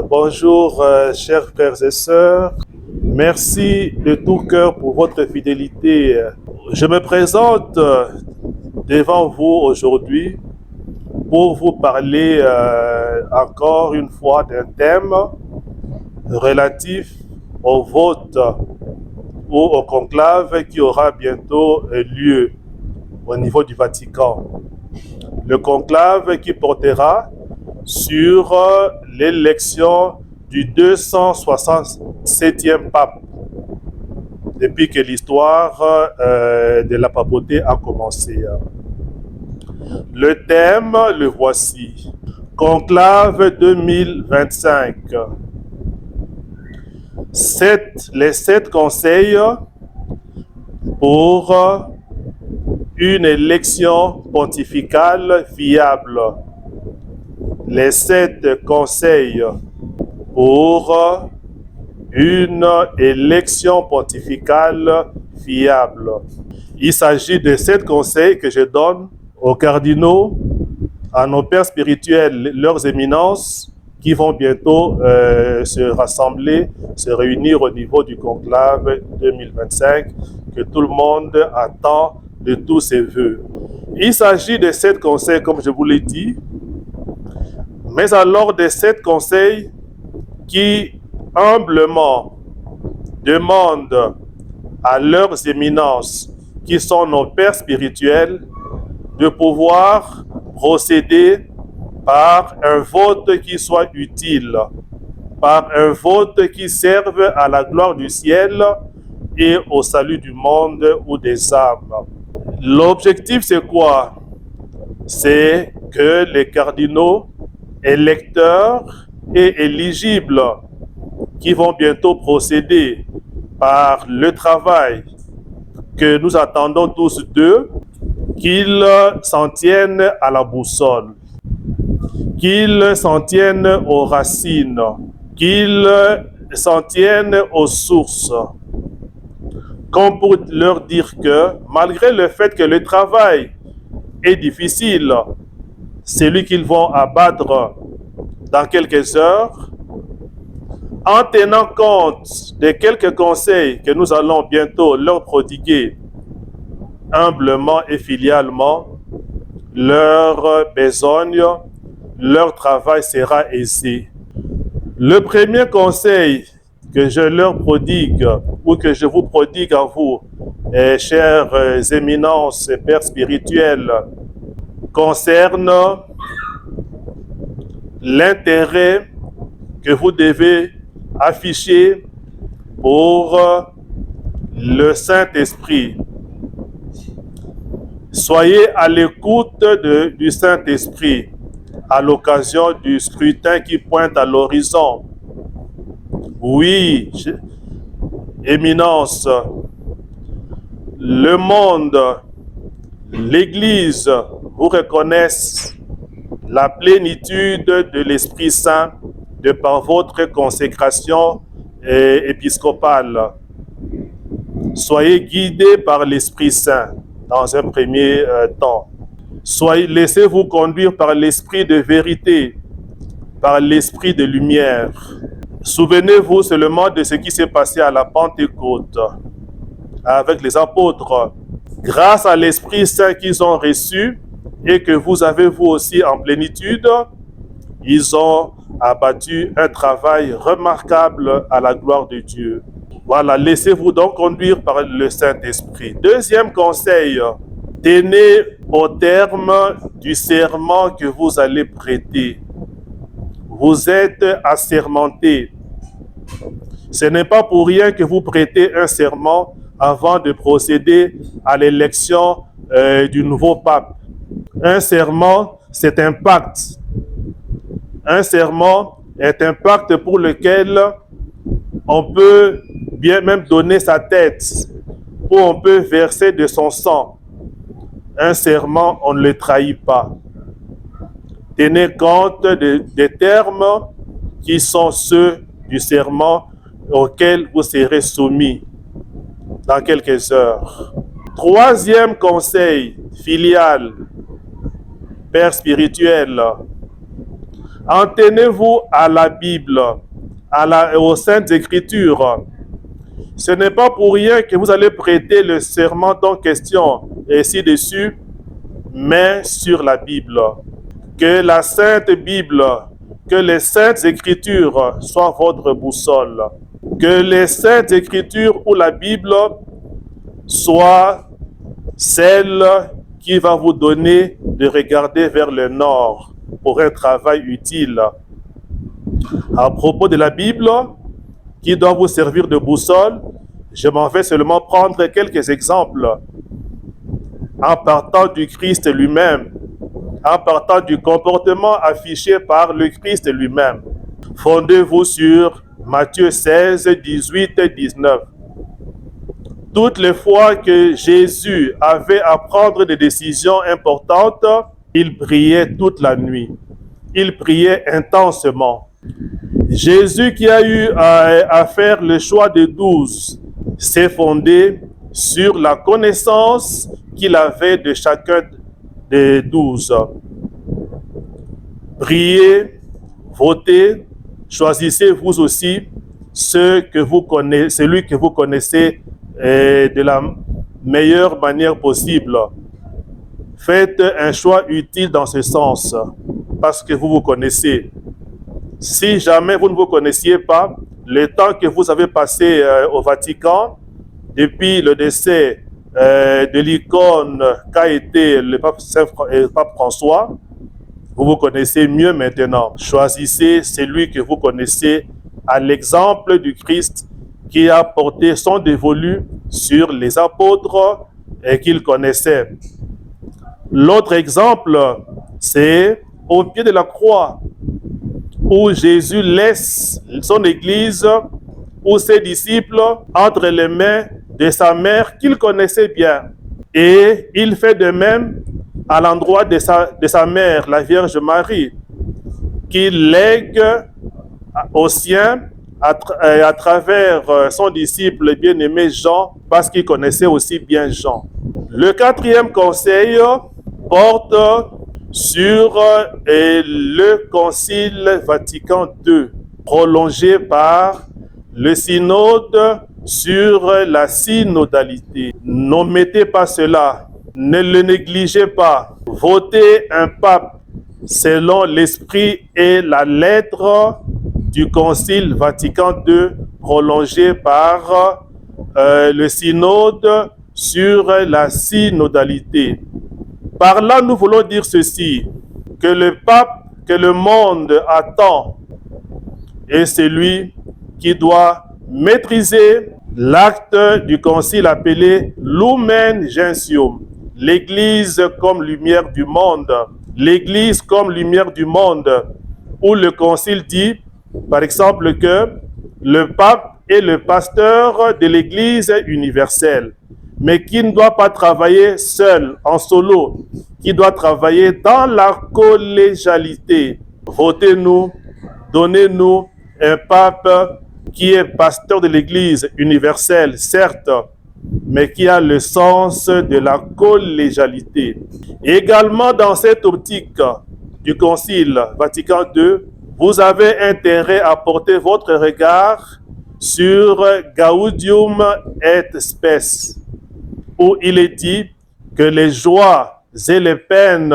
Bonjour, chers frères et sœurs. Merci de tout cœur pour votre fidélité. Je me présente devant vous aujourd'hui pour vous parler encore une fois d'un thème relatif au vote ou au conclave qui aura bientôt lieu au niveau du Vatican. Le conclave qui portera sur l'élection du 267e pape depuis que l'histoire de la papauté a commencé. Le thème, le voici. Conclave 2025. Les 7 conseils pour une élection pontificale fiable. Les 7 conseils pour une élection pontificale fiable. Il s'agit de 7 conseils que je donne aux cardinaux, à nos pères spirituels, leurs éminences, qui vont bientôt se rassembler, se réunir au niveau du conclave 2025, que tout le monde attend de tous ses voeux. Il s'agit de 7 conseils, comme je vous l'ai dit, mais alors de 7 conseils qui humblement demandent à leurs éminences, qui sont nos pères spirituels, de pouvoir procéder par un vote qui soit utile, par un vote qui serve à la gloire du ciel et au salut du monde ou des âmes. L'objectif, c'est quoi? C'est que les cardinaux électeurs et éligibles qui vont bientôt procéder par le travail que nous attendons tous d'eux, qu'ils s'en tiennent à la boussole, qu'ils s'en tiennent aux racines, qu'ils s'en tiennent aux sources, comme pour leur dire que malgré le fait que le travail est difficile, celui qu'ils vont abattre dans quelques heures, en tenant compte de quelques conseils que nous allons bientôt leur prodiguer, humblement et filialement, leur besogne, leur travail sera aisé. Le premier conseil que je leur prodigue, ou que je vous prodigue à vous, chères éminences et pères spirituels, concerne l'intérêt que vous devez afficher pour le Saint-Esprit. Soyez à l'écoute du Saint-Esprit à l'occasion du scrutin qui pointe à l'horizon. Oui, éminence, le monde, l'Église vous reconnaissent la plénitude de l'Esprit Saint de par votre consécration épiscopale. Soyez guidés par l'Esprit Saint dans un premier temps. Laissez-vous conduire par l'Esprit de vérité, par l'Esprit de lumière. Souvenez-vous seulement de ce qui s'est passé à la Pentecôte avec les apôtres. Grâce à l'Esprit Saint qu'ils ont reçu et que vous avez vous aussi en plénitude, ils ont abattu un travail remarquable à la gloire de Dieu. Voilà, laissez-vous donc conduire par le Saint-Esprit. Deuxième conseil, tenez au terme du serment que vous allez prêter. Vous êtes assermentés. Ce n'est pas pour rien que vous prêtez un serment avant de procéder à l'élection du nouveau pape. Un serment, c'est un pacte. Un serment est un pacte pour lequel on peut bien même donner sa tête, ou on peut verser de son sang. Un serment, on ne le trahit pas. Tenez compte des termes qui sont ceux du serment auquel vous serez soumis dans quelques heures. Troisième conseil filial, père spirituel, En tenez-vous à la Bible, aux Saintes Écritures. Ce n'est pas pour rien que vous allez prêter le serment en question et ci-dessus, mais sur la Bible. Que la Sainte Bible, que les Saintes Écritures soient votre boussole. Que les Saintes Écritures ou la Bible soit celle qui va vous donner de regarder vers le nord pour un travail utile. À propos de la Bible, qui doit vous servir de boussole, je m'en vais seulement prendre quelques exemples. En partant du Christ lui-même, en partant du comportement affiché par le Christ lui-même. Fondez-vous sur Matthieu 16, 18 et 19. Toutes les fois que Jésus avait à prendre des décisions importantes, il priait toute la nuit. Il priait intensément. Jésus qui a eu à faire le choix des 12 s'est fondé sur la connaissance qu'il avait de chacun des 12. Priez, votez, choisissez vous aussi celui que vous connaissez de la meilleure manière possible. Faites un choix utile dans ce sens, parce que vous vous connaissez. Si jamais vous ne vous connaissiez pas, le temps que vous avez passé au Vatican, depuis le décès de l'icône qu'a été le pape François, vous vous connaissez mieux maintenant. Choisissez celui que vous connaissez à l'exemple du Christ qui a porté son dévolu sur les apôtres et qu'il connaissait. L'autre exemple, c'est au pied de la croix, où Jésus laisse son Église ou ses disciples entre les mains de sa mère qu'il connaissait bien. Et il fait de même à l'endroit de sa mère, la Vierge Marie, qu'il lègue aux siens à travers son disciple bien-aimé Jean, parce qu'il connaissait aussi bien Jean. Le quatrième conseil porte sur le Concile Vatican II, prolongé par le synode sur la synodalité. N'omettez pas cela, ne le négligez pas. Votez un pape selon l'esprit et la lettre du Concile Vatican II, prolongé par le synode sur la synodalité. Par là, nous voulons dire ceci, que le pape que le monde attend est celui qui doit maîtriser l'acte du concile appelé Lumen Gentium, l'Église comme lumière du monde. L'Église comme lumière du monde, où le concile dit, par exemple, que le pape est le pasteur de l'Église universelle, mais qui ne doit pas travailler seul, en solo, qui doit travailler dans la collégialité. Votez-nous, donnez-nous un pape qui est pasteur de l'Église universelle, certes, mais qui a le sens de la collégialité. Également dans cette optique du Concile Vatican II, vous avez intérêt à porter votre regard sur Gaudium et Spes, où il est dit que les joies et les peines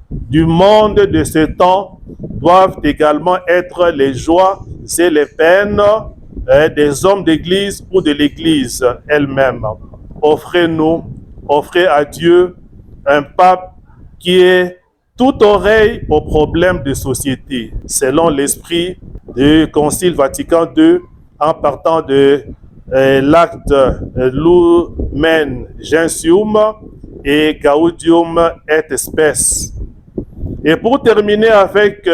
du monde de ce temps doivent également être les joies et les peines des hommes d'église ou de l'église elle-même. Offrez-nous, offrez à Dieu un pape qui est toute oreille aux problèmes de société, selon l'esprit du Concile Vatican II, en partant de l'acte Lumen Gentium et Gaudium et Spes. Et pour terminer avec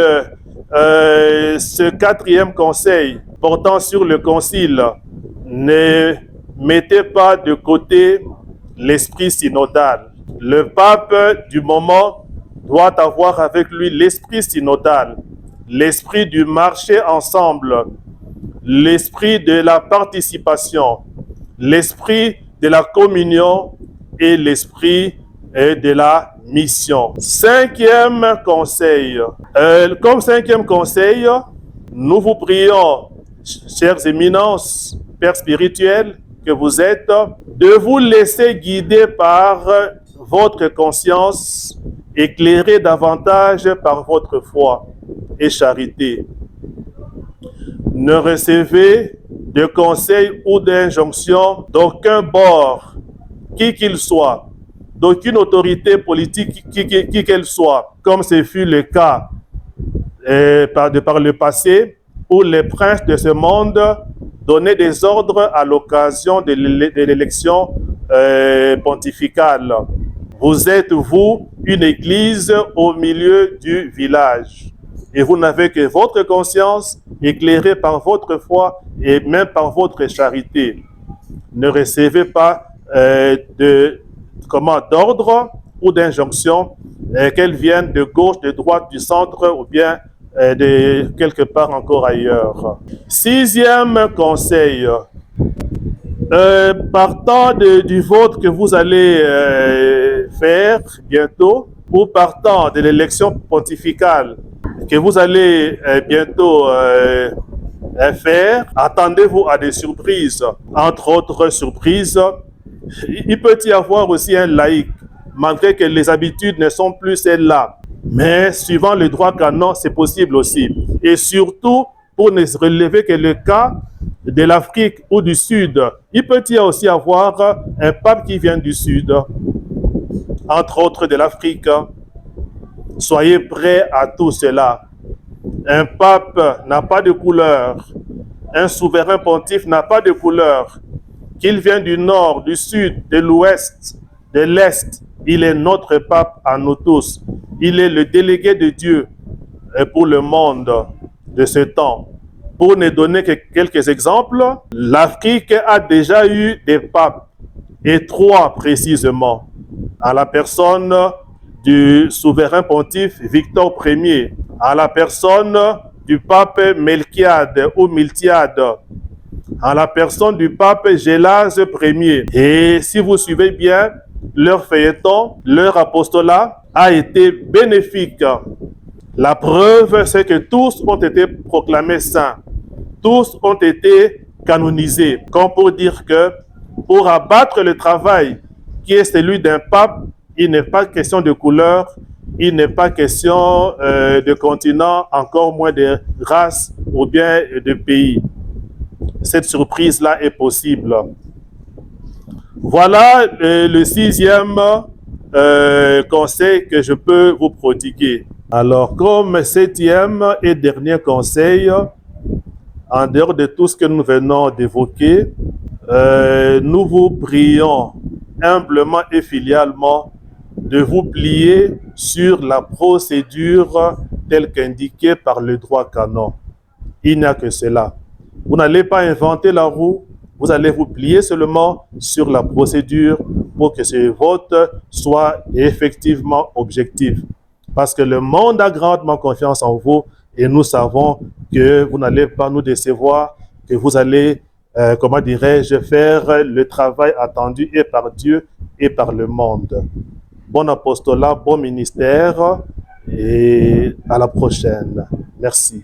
ce quatrième conseil portant sur le concile, ne mettez pas de côté l'esprit synodal. Le pape du moment doit avoir avec lui l'esprit synodal, l'esprit du marcher ensemble, l'esprit de la participation, l'esprit de la communion et l'esprit de la mission. Cinquième conseil. Comme cinquième conseil, nous vous prions, chères éminences, pères spirituels que vous êtes, de vous laisser guider par votre conscience, éclairée davantage par votre foi et charité. Ne recevez de conseils ou d'injonctions d'aucun bord, qui qu'il soit, d'aucune autorité politique qui qu'elle soit, comme ce fut le cas par le passé, où les princes de ce monde donnaient des ordres à l'occasion de l'élection pontificale. Vous êtes, vous, une église au milieu du village. Et vous n'avez que votre conscience éclairée par votre foi et même par votre charité. Ne recevez pas d'ordre ou d'injonction qu'elles viennent de gauche, de droite, du centre ou bien de quelque part encore ailleurs. Sixième conseil. Partant du vote que vous allez faire bientôt, ou partant de l'élection pontificale que vous allez bientôt faire, attendez-vous à des surprises. Entre autres surprises, il peut y avoir aussi un laïc, malgré que les habitudes ne sont plus celles-là. Mais suivant le droit canon, c'est possible aussi. Et surtout, pour ne relever que le cas de l'Afrique ou du Sud, il peut y aussi avoir un pape qui vient du Sud, entre autres de l'Afrique. Soyez prêts à tout cela. Un pape n'a pas de couleur. Un souverain pontife n'a pas de couleur. Qu'il vienne du nord, du sud, de l'ouest, de l'est, il est notre pape à nous tous. Il est le délégué de Dieu pour le monde de ce temps. Pour ne donner que quelques exemples, l'Afrique a déjà eu des papes, et 3 précisément, à la personne du souverain pontife Victor Ier, à la personne du pape Melchiade ou Miltiade, à la personne du pape Gélase Ier. Et si vous suivez bien, leur feuilleton, leur apostolat a été bénéfique. La preuve, c'est que tous ont été proclamés saints. Tous ont été canonisés. Comme pour dire que pour abattre le travail qui est celui d'un pape, il n'est pas question de couleur, il n'est pas question de continent, encore moins de race ou bien de pays. Cette surprise-là est possible. Voilà le 6e conseil que je peux vous prodiguer. Alors, comme 7e et dernier conseil, en dehors de tout ce que nous venons d'évoquer, nous vous prions humblement et filialement de vous plier sur la procédure telle qu'indiquée par le droit canon. Il n'y a que cela. Vous n'allez pas inventer la roue, vous allez vous plier seulement sur la procédure pour que ce vote soit effectivement objectif. Parce que le monde a grandement confiance en vous et nous savons que vous n'allez pas nous décevoir, que vous allez, comment dirais-je, faire le travail attendu et par Dieu et par le monde. Bon apostolat, bon ministère et à la prochaine. Merci.